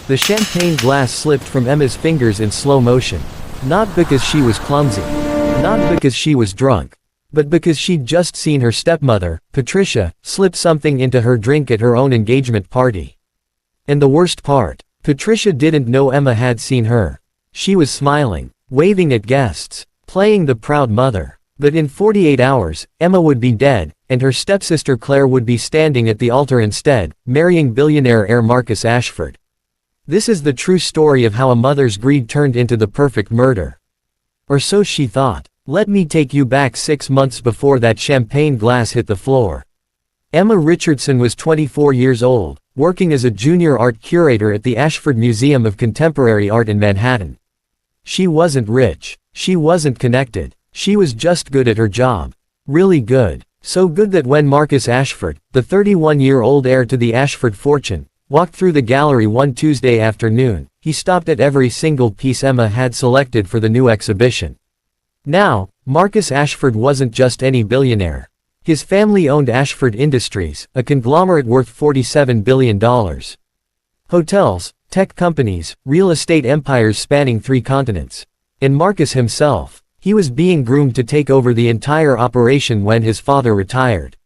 The champagne glass slipped from Emma's fingers in slow motion. Not because she was clumsy. Not because she was drunk. But because she'd just seen her stepmother, Patricia, slip something into her drink at her own engagement party. And the worst part, Patricia didn't know Emma had seen her. She was smiling, waving at guests, playing the proud mother. But in 48 hours, Emma would be dead, and her stepsister Claire would be standing at the altar instead, marrying billionaire heir Marcus Ashford. This is the true story of how a mother's greed turned into the perfect murder. Or so she thought. Let me take you back 6 months before that champagne glass hit the floor. Emma Richardson was 24 years old, working as a junior art curator at the Ashford Museum of Contemporary Art in Manhattan. She wasn't rich. She wasn't connected. She was just good at her job. Really good. So good that when Marcus Ashford, the 31-year-old heir to the Ashford fortune, walked through the gallery one Tuesday afternoon, he stopped at every single piece Emma had selected for the new exhibition. Now, Marcus Ashford wasn't just any billionaire. His family owned Ashford Industries, a conglomerate worth $47 billion. Hotels, tech companies, real estate empires spanning 3 continents. And Marcus himself. He was being groomed to take over the entire operation when his father retired.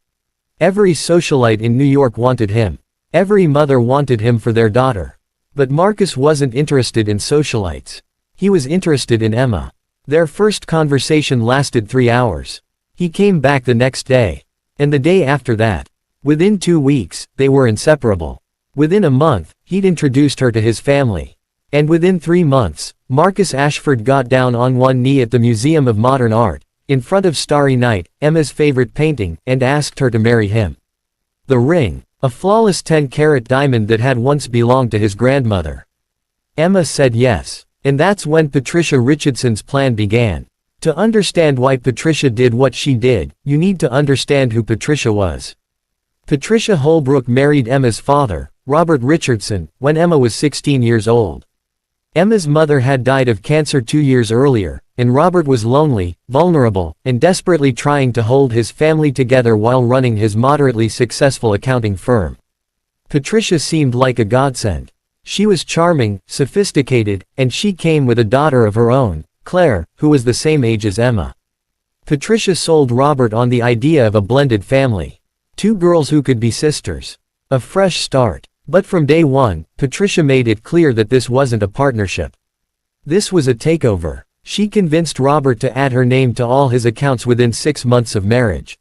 Every socialite in New York wanted him. Every mother wanted him for their daughter. But Marcus wasn't interested in socialites. He was interested in Emma. Their first conversation lasted 3 hours. He came back the next day. And the day after that. Within 2 weeks, they were inseparable. Within a month, he'd introduced her to his family. And within 3 months, Marcus Ashford got down on one knee at the Museum of Modern Art, in front of Starry Night, Emma's favorite painting, and asked her to marry him. The ring, a flawless 10-carat diamond that had once belonged to his grandmother. Emma said yes. And that's when Patricia Richardson's plan began. To understand why Patricia did what she did, you need to understand who Patricia was. Patricia Holbrook married Emma's father, Robert Richardson, when Emma was 16 years old. Emma's mother had died of cancer 2 years earlier, and Robert was lonely, vulnerable, and desperately trying to hold his family together while running his moderately successful accounting firm. Patricia seemed like a godsend. She was charming, sophisticated, and she came with a daughter of her own, Claire, who was the same age as Emma. Patricia sold Robert on the idea of a blended family. 2 girls who could be sisters. A fresh start. But from day one, Patricia made it clear that this wasn't a partnership. This was a takeover. She convinced Robert to add her name to all his accounts within 6 months of marriage.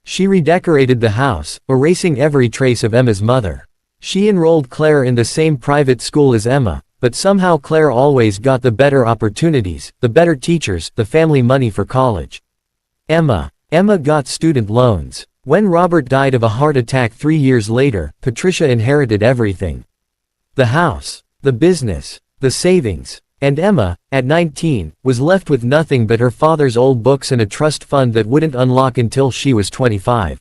She redecorated the house, erasing every trace of Emma's mother. She enrolled Claire in the same private school as Emma, but somehow Claire always got the better opportunities, the better teachers, the family money for college. Emma got student loans. When Robert died of a heart attack 3 years later, Patricia inherited everything. The house, the business, the savings. And Emma, at 19, was left with nothing but her father's old books and a trust fund that wouldn't unlock until she was 25.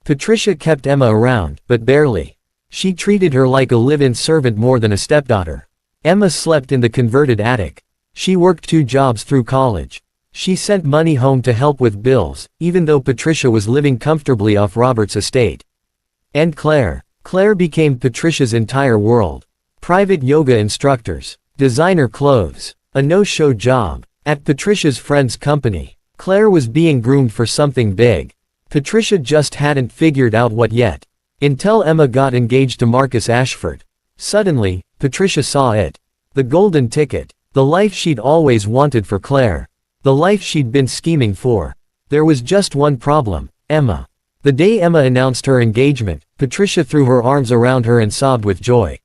Patricia kept Emma around, but barely. She treated her like a live-in servant more than a stepdaughter. Emma slept in the converted attic. She worked 2 jobs through college. She sent money home to help with bills, even though Patricia was living comfortably off Robert's estate. And Claire became Patricia's entire world. Private yoga instructors, designer clothes, a no-show job, at Patricia's friend's company. Claire was being groomed for something big. Patricia just hadn't figured out what yet. Until Emma got engaged to Marcus Ashford. Suddenly, Patricia saw it. The golden ticket. The life she'd always wanted for Claire. The life she'd been scheming for. There was just one problem: Emma. The day Emma announced her engagement, Patricia threw her arms around her and sobbed with joy.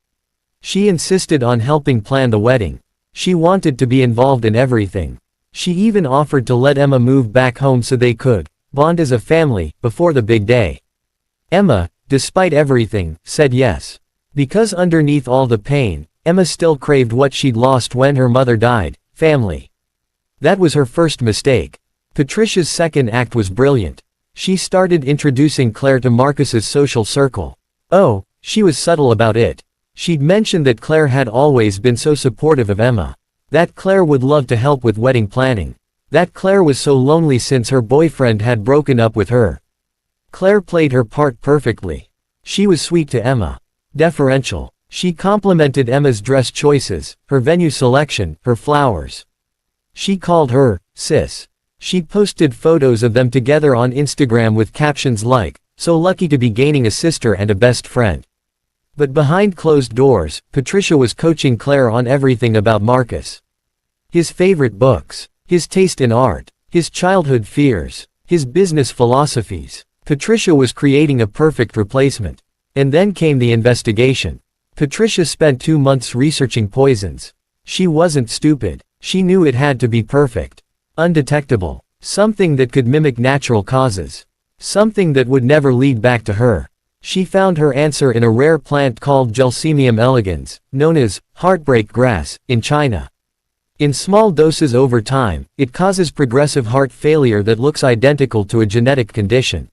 She insisted on helping plan the wedding. She wanted to be involved in everything. She even offered to let Emma move back home so they could bond as a family before the big day. Emma, despite everything, said yes. Because underneath all the pain, Emma still craved what she'd lost when her mother died: family. That was her first mistake. Patricia's second act was brilliant. She started introducing Claire to Marcus's social circle. Oh, she was subtle about it. She'd mentioned that Claire had always been so supportive of Emma. That Claire would love to help with wedding planning. That Claire was so lonely since her boyfriend had broken up with her. Claire played her part perfectly. She was sweet to Emma. Deferential. She complimented Emma's dress choices, her venue selection, her flowers. She called her, sis. She posted photos of them together on Instagram with captions like, "So lucky to be gaining a sister and a best friend." But behind closed doors, Patricia was coaching Claire on everything about Marcus. His favorite books, his taste in art, his childhood fears, his business philosophies. Patricia was creating a perfect replacement. And then came the investigation. Patricia spent 2 months researching poisons. She wasn't stupid. She knew it had to be perfect. Undetectable. Something that could mimic natural causes. Something that would never lead back to her. She found her answer in a rare plant called Gelsemium elegans, known as heartbreak grass, in China. In small doses over time, it causes progressive heart failure that looks identical to a genetic condition.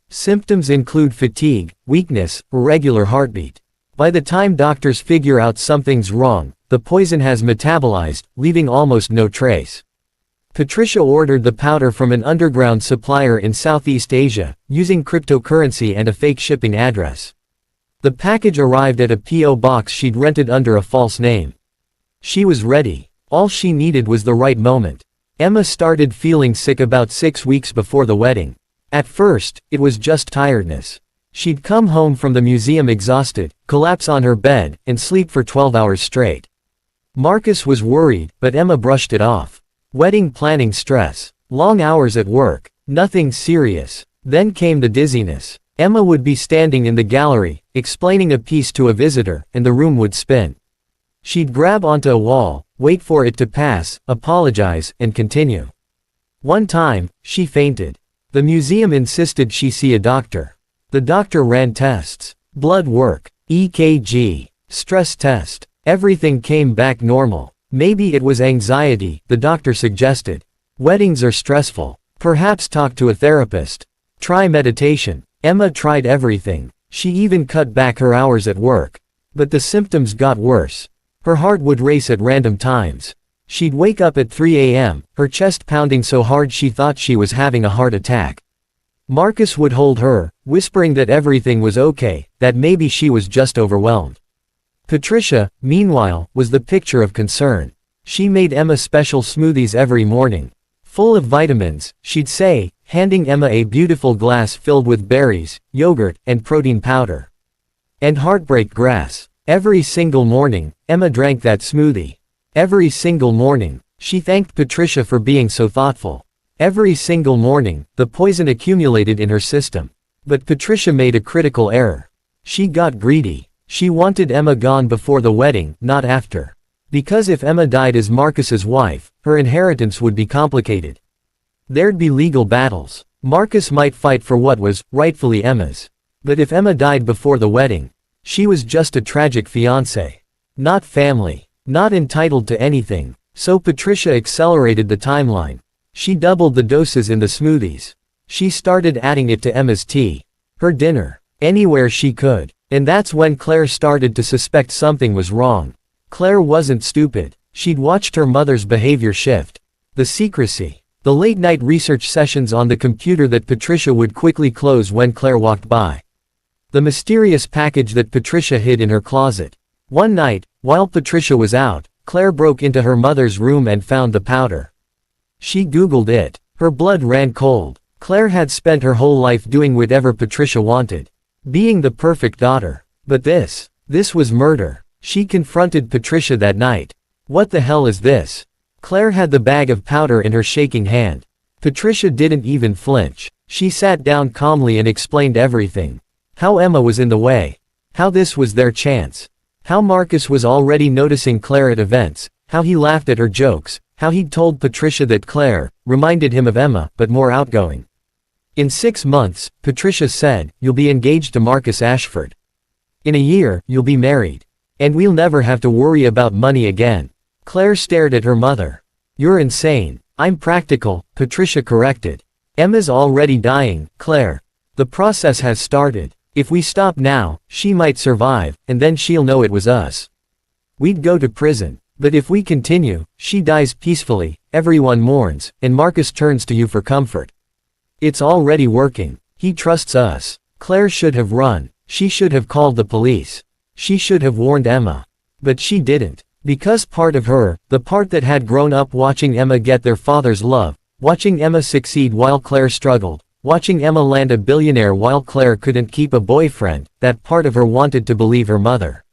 Symptoms include fatigue, weakness, irregular heartbeat. By the time doctors figure out something's wrong, the poison has metabolized, leaving almost no trace. Patricia ordered the powder from an underground supplier in Southeast Asia, using cryptocurrency and a fake shipping address. The package arrived at a P.O. box she'd rented under a false name. She was ready. All she needed was the right moment. Emma started feeling sick about 6 weeks before the wedding. At first, it was just tiredness. She'd come home from the museum exhausted, collapse on her bed, and sleep for 12 hours straight. Marcus was worried, but Emma brushed it off. Wedding planning stress. Long hours at work. Nothing serious. Then came the dizziness. Emma would be standing in the gallery, explaining a piece to a visitor, and the room would spin. She'd grab onto a wall, wait for it to pass, apologize, and continue. One time, she fainted. The museum insisted she see a doctor. The doctor ran tests. Blood work. EKG. Stress test. Everything came back normal. Maybe it was anxiety, the doctor suggested. Weddings are stressful. Perhaps talk to a therapist. Try meditation. Emma tried everything. She even cut back her hours at work. But the symptoms got worse. Her heart would race at random times. She'd wake up at 3 a.m., her chest pounding so hard she thought she was having a heart attack. Marcus would hold her, whispering that everything was okay, that maybe she was just overwhelmed. Patricia, meanwhile, was the picture of concern. She made Emma special smoothies every morning. Full of vitamins, she'd say, handing Emma a beautiful glass filled with berries, yogurt, and protein powder. And heartbreak grass. Every single morning, Emma drank that smoothie. Every single morning, she thanked Patricia for being so thoughtful. Every single morning, the poison accumulated in her system. But Patricia made a critical error. She got greedy. She wanted Emma gone before the wedding, not after. Because if Emma died as Marcus's wife, her inheritance would be complicated. There'd be legal battles. Marcus might fight for what was rightfully Emma's. But if Emma died before the wedding, she was just a tragic fiancé. Not family. Not entitled to anything. So Patricia accelerated the timeline. She doubled the doses in the smoothies. She started adding it to Emma's tea. Her dinner. Anywhere she could. And that's when Claire started to suspect something was wrong. Claire wasn't stupid. She'd watched her mother's behavior shift. The secrecy. The late-night research sessions on the computer that Patricia would quickly close when Claire walked by. The mysterious package that Patricia hid in her closet. One night, while Patricia was out, Claire broke into her mother's room and found the powder. She Googled it. Her blood ran cold. Claire had spent her whole life doing whatever Patricia wanted. Being the perfect daughter. But this was murder. She confronted Patricia that night. What the hell is this? Claire had the bag of powder in her shaking hand. Patricia didn't even flinch. She sat down calmly and explained everything. How Emma was in the way. How this was their chance. How Marcus was already noticing Claire at events. How he laughed at her jokes. How he'd told Patricia that Claire reminded him of Emma, but more outgoing. In 6 months, Patricia said, you'll be engaged to Marcus Ashford. In a year, you'll be married. And we'll never have to worry about money again. Claire stared at her mother. You're insane. I'm practical, Patricia corrected. Emma's already dying, Claire. The process has started. If we stop now, she might survive, and then she'll know it was us. We'd go to prison. But if we continue, she dies peacefully, everyone mourns, and Marcus turns to you for comfort. It's already working. He trusts us. Claire should have run. She should have called the police. She should have warned Emma. But she didn't. Because part of her, the part that had grown up watching Emma get their father's love, watching Emma succeed while Claire struggled, watching Emma land a billionaire while Claire couldn't keep a boyfriend, that part of her wanted to believe her mother.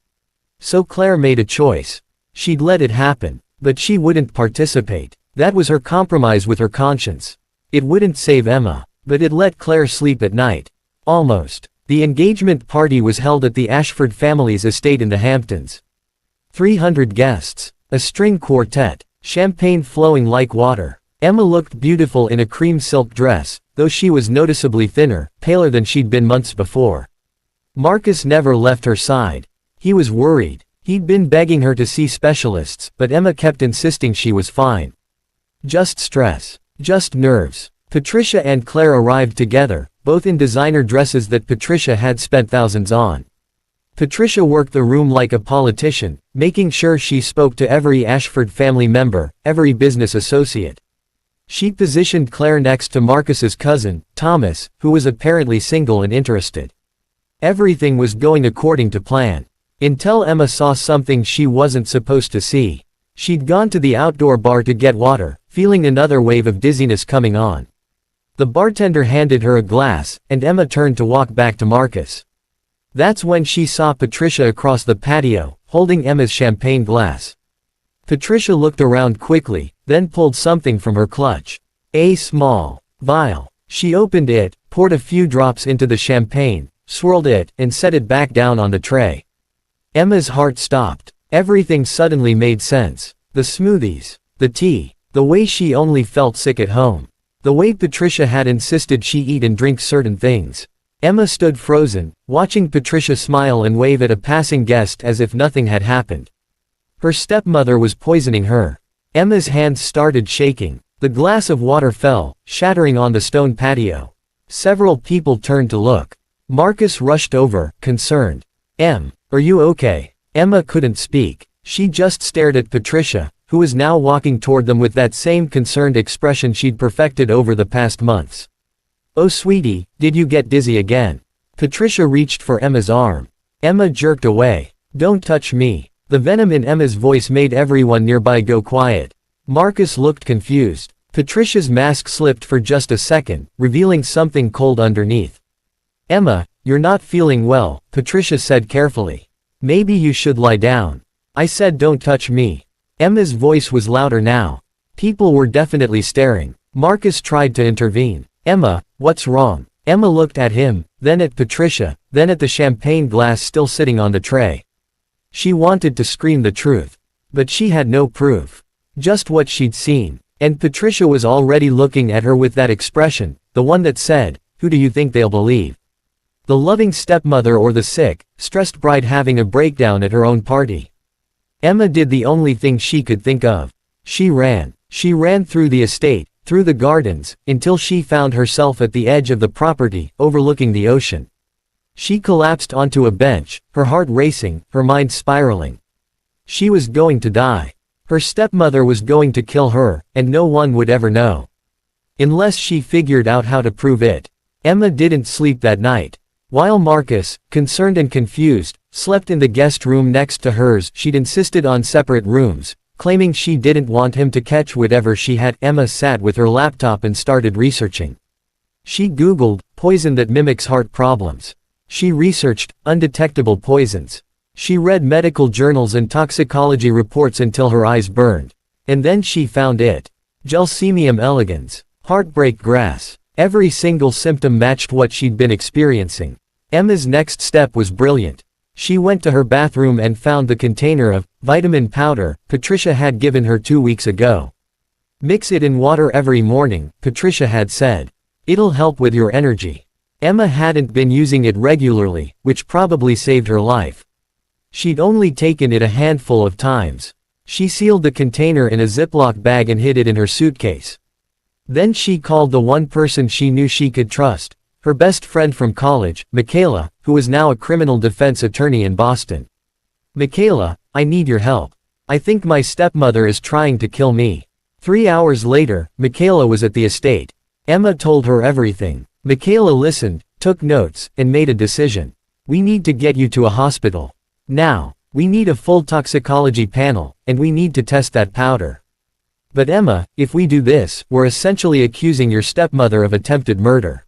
So Claire made a choice. She'd let it happen. But she wouldn't participate. That was her compromise with her conscience. It wouldn't save Emma. But it let Claire sleep at night. Almost. The engagement party was held at the Ashford family's estate in the Hamptons. 300 guests. A string quartet. Champagne flowing like water. Emma looked beautiful in a cream silk dress, though she was noticeably thinner, paler than she'd been months before. Marcus never left her side. He was worried. He'd been begging her to see specialists, but Emma kept insisting she was fine. Just stress. Just nerves. Patricia and Claire arrived together, both in designer dresses that Patricia had spent thousands on. Patricia worked the room like a politician, making sure she spoke to every Ashford family member, every business associate. She positioned Claire next to Marcus's cousin, Thomas, who was apparently single and interested. Everything was going according to plan. Until Emma saw something she wasn't supposed to see. She'd gone to the outdoor bar to get water, feeling another wave of dizziness coming on. The bartender handed her a glass, and Emma turned to walk back to Marcus. That's when she saw Patricia across the patio, holding Emma's champagne glass. Patricia looked around quickly, then pulled something from her clutch. A small vial. She opened it, poured a few drops into the champagne, swirled it, and set it back down on the tray. Emma's heart stopped. Everything suddenly made sense. The smoothies. The tea. The way she only felt sick at home. The way Patricia had insisted she eat and drink certain things. Emma stood frozen, watching Patricia smile and wave at a passing guest as if nothing had happened. Her stepmother was poisoning her. Emma's hands started shaking. The glass of water fell, shattering on the stone patio. Several people turned to look. Marcus rushed over, concerned. Are you okay? Emma couldn't speak. She just stared at Patricia, who was now walking toward them with that same concerned expression she'd perfected over the past months. Oh sweetie, did you get dizzy again? Patricia reached for Emma's arm. Emma jerked away. Don't touch me. The venom in Emma's voice made everyone nearby go quiet. Marcus looked confused. Patricia's mask slipped for just a second, revealing something cold underneath. Emma, you're not feeling well, Patricia said carefully. Maybe you should lie down. I said don't touch me. Emma's voice was louder now. People were definitely staring. Marcus tried to intervene. Emma, what's wrong? Emma looked at him, then at Patricia, then at the champagne glass still sitting on the tray. She wanted to scream the truth. But she had no proof. Just what she'd seen. And Patricia was already looking at her with that expression, the one that said, who do you think they'll believe? The loving stepmother or the sick, stressed bride having a breakdown at her own party? Emma did the only thing she could think of. She ran. She ran through the estate, through the gardens, until she found herself at the edge of the property, overlooking the ocean. She collapsed onto a bench, her heart racing, her mind spiraling. She was going to die. Her stepmother was going to kill her, and no one would ever know. Unless she figured out how to prove it. Emma didn't sleep that night. While Marcus, concerned and confused, slept in the guest room next to hers, she'd insisted on separate rooms, claiming she didn't want him to catch whatever she had. Emma sat with her laptop and started researching. She Googled, poison that mimics heart problems. She researched, undetectable poisons. She read medical journals and toxicology reports until her eyes burned. And then she found it. Gelsemium elegans. Heartbreak grass. Every single symptom matched what she'd been experiencing. Emma's next step was brilliant. She went to her bathroom and found the container of vitamin powder Patricia had given her 2 weeks ago. Mix it in water every morning, Patricia had said. It'll help with your energy. Emma hadn't been using it regularly, which probably saved her life. She'd only taken it a handful of times. She sealed the container in a Ziploc bag and hid it in her suitcase. Then she called the one person she knew she could trust, her best friend from college, Michaela, who was now a criminal defense attorney in Boston. Michaela, I need your help. I think my stepmother is trying to kill me. 3 hours later, Michaela was at the estate. Emma told her everything. Michaela listened, took notes, and made a decision. We need to get you to a hospital. Now, we need a full toxicology panel, and we need to test that powder. But Emma, if we do this, we're essentially accusing your stepmother of attempted murder.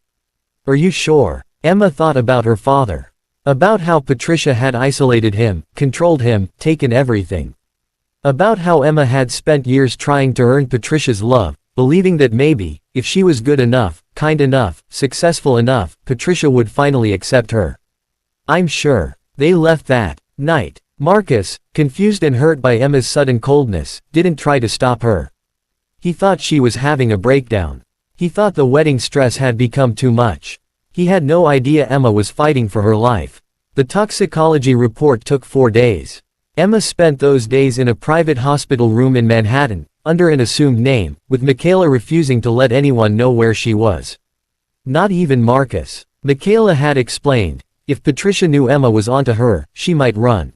Are you sure? Emma thought about her father. About how Patricia had isolated him, controlled him, taken everything. About how Emma had spent years trying to earn Patricia's love, believing that maybe, if she was good enough, kind enough, successful enough, Patricia would finally accept her. I'm sure. They left that night. Marcus, confused and hurt by Emma's sudden coldness, didn't try to stop her. He thought she was having a breakdown. He thought the wedding stress had become too much. He had no idea Emma was fighting for her life. The toxicology report took 4 days. Emma spent those days in a private hospital room in Manhattan, under an assumed name, with Michaela refusing to let anyone know where she was. Not even Marcus. Michaela had explained, if Patricia knew Emma was onto her, she might run.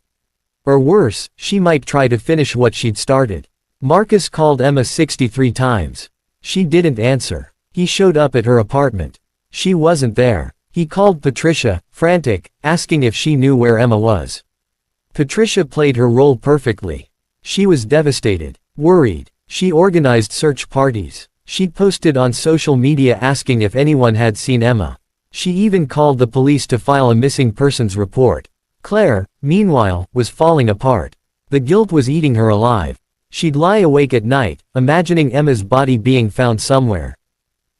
Or worse, she might try to finish what she'd started. Marcus called Emma 63 times. She didn't answer. He showed up at her apartment. She wasn't there. He called Patricia, frantic, asking if she knew where Emma was. Patricia played her role perfectly. She was devastated, worried. She organized search parties. She posted on social media asking if anyone had seen Emma. She even called the police to file a missing persons report. Claire, meanwhile, was falling apart. The guilt was eating her alive. She'd lie awake at night, imagining Emma's body being found somewhere.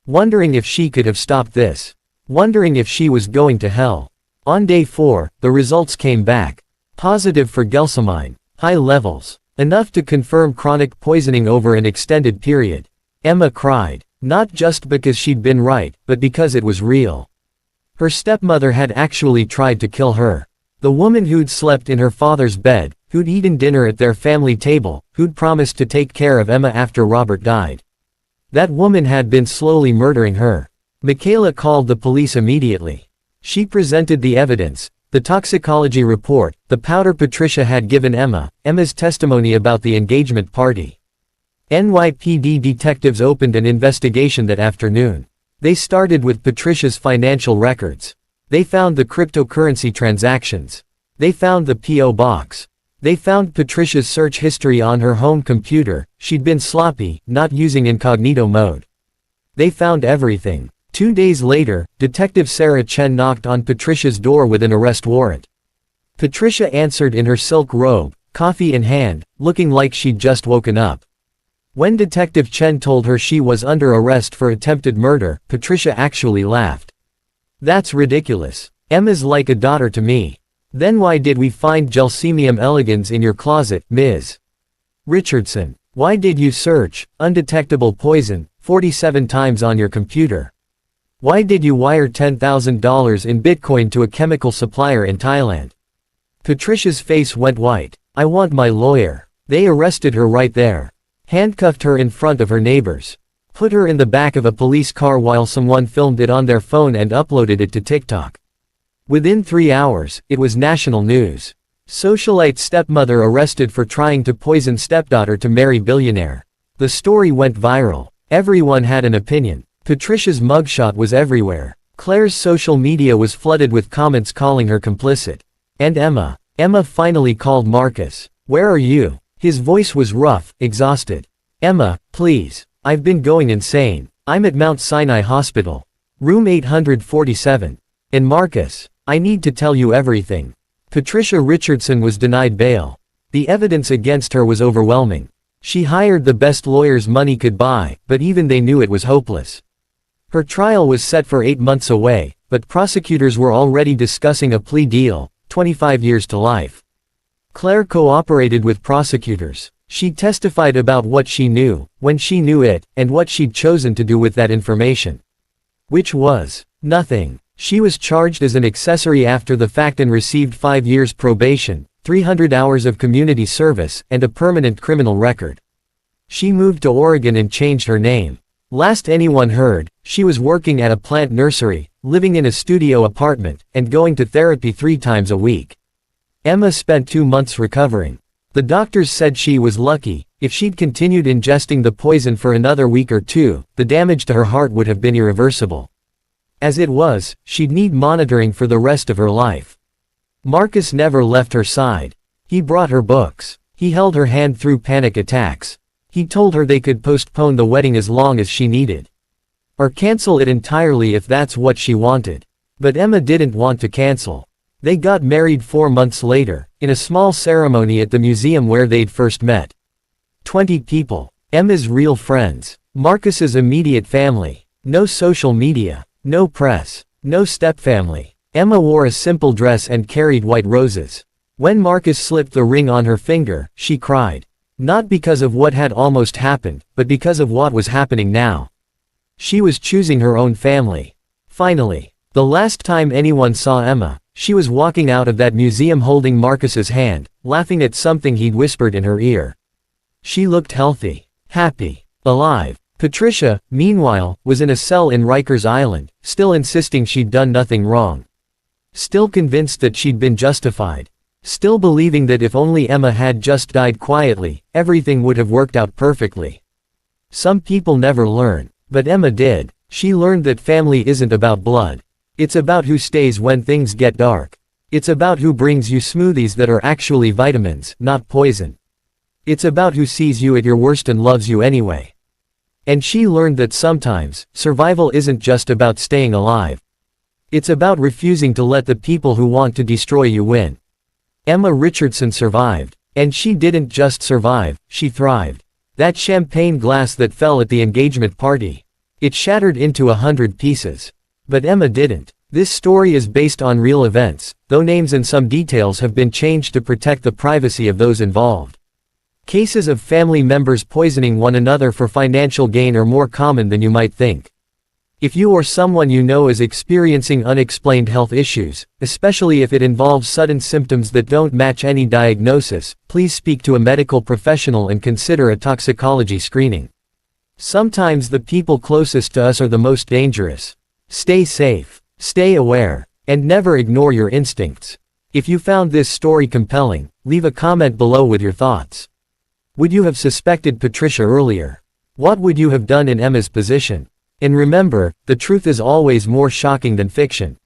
Wondering if she could have stopped this. Wondering if she was going to hell. On day 4, the results came back. Positive for gelsamine. High levels. Enough to confirm chronic poisoning over an extended period. Emma cried. Not just because she'd been right, but because it was real. Her stepmother had actually tried to kill her. The woman who'd slept in her father's bed, who'd eaten dinner at their family table, who'd promised to take care of Emma after Robert died. That woman had been slowly murdering her. Michaela called the police immediately. She presented the evidence, the toxicology report, the powder Patricia had given Emma, Emma's testimony about the engagement party. NYPD detectives opened an investigation that afternoon. They started with Patricia's financial records. They found the cryptocurrency transactions. They found the P.O. box. They found Patricia's search history on her home computer. She'd been sloppy, not using incognito mode. They found everything. 2 days later, Detective Sarah Chen knocked on Patricia's door with an arrest warrant. Patricia answered in her silk robe, coffee in hand, looking like she'd just woken up. When Detective Chen told her she was under arrest for attempted murder, Patricia actually laughed. That's ridiculous. Emma's like a daughter to me. Then why did we find Gelsemium elegans in your closet, Ms. Richardson? Why did you search, undetectable poison, 47 times on your computer? Why did you wire $10,000 in Bitcoin to a chemical supplier in Thailand? Patricia's face went white. I want my lawyer. They arrested her right there. Handcuffed her in front of her neighbors. Put her in the back of a police car while someone filmed it on their phone and uploaded it to TikTok. Within 3 hours, it was national news. Socialite stepmother arrested for trying to poison stepdaughter to marry billionaire. The story went viral. Everyone had an opinion. Patricia's mugshot was everywhere. Claire's social media was flooded with comments calling her complicit. And Emma. Emma finally called Marcus. Where are you? His voice was rough, exhausted. Emma, please. I've been going insane. I'm at Mount Sinai Hospital. Room 847. And Marcus, I need to tell you everything. Patricia Richardson was denied bail. The evidence against her was overwhelming. She hired the best lawyers money could buy, but even they knew it was hopeless. Her trial was set for 8 months away, but prosecutors were already discussing a plea deal, 25 years to life. Claire cooperated with prosecutors. She testified about what she knew, when she knew it, and what she'd chosen to do with that information. Which was nothing. She was charged as an accessory after the fact and received 5 years probation, 300 hours of community service, and a permanent criminal record. She moved to Oregon and changed her name. Last anyone heard, she was working at a plant nursery, living in a studio apartment, and going to therapy 3 times a week. Emma spent 2 months recovering. The doctors said she was lucky. If she'd continued ingesting the poison for another week or 2, the damage to her heart would have been irreversible. As it was, she'd need monitoring for the rest of her life. Marcus never left her side. He brought her books. He held her hand through panic attacks. He told her they could postpone the wedding as long as she needed. Or cancel it entirely if that's what she wanted. But Emma didn't want to cancel. They got married 4 months later, in a small ceremony at the museum where they'd first met. 20 people. Emma's real friends. Marcus's immediate family. No social media. No press. No stepfamily. Emma wore a simple dress and carried white roses. When Marcus slipped the ring on her finger, she cried. Not because of what had almost happened, but because of what was happening now. She was choosing her own family. Finally, the last time anyone saw Emma, she was walking out of that museum holding Marcus's hand, laughing at something he'd whispered in her ear. She looked healthy, happy, alive. Patricia, meanwhile, was in a cell in Rikers Island, still insisting she'd done nothing wrong. Still convinced that she'd been justified. Still believing that if only Emma had just died quietly, everything would have worked out perfectly. Some people never learn, but Emma did. She learned that family isn't about blood. It's about who stays when things get dark. It's about who brings you smoothies that are actually vitamins, not poison. It's about who sees you at your worst and loves you anyway. And she learned that sometimes, survival isn't just about staying alive. It's about refusing to let the people who want to destroy you win. Emma Richardson survived. And she didn't just survive, she thrived. That champagne glass that fell at the engagement party. It shattered into 100 pieces. But Emma didn't. This story is based on real events, though names and some details have been changed to protect the privacy of those involved. Cases of family members poisoning one another for financial gain are more common than you might think. If you or someone you know is experiencing unexplained health issues, especially if it involves sudden symptoms that don't match any diagnosis, please speak to a medical professional and consider a toxicology screening. Sometimes the people closest to us are the most dangerous. Stay safe, stay aware, and never ignore your instincts. If you found this story compelling, leave a comment below with your thoughts. Would you have suspected Patricia earlier? What would you have done in Emma's position? And remember, the truth is always more shocking than fiction.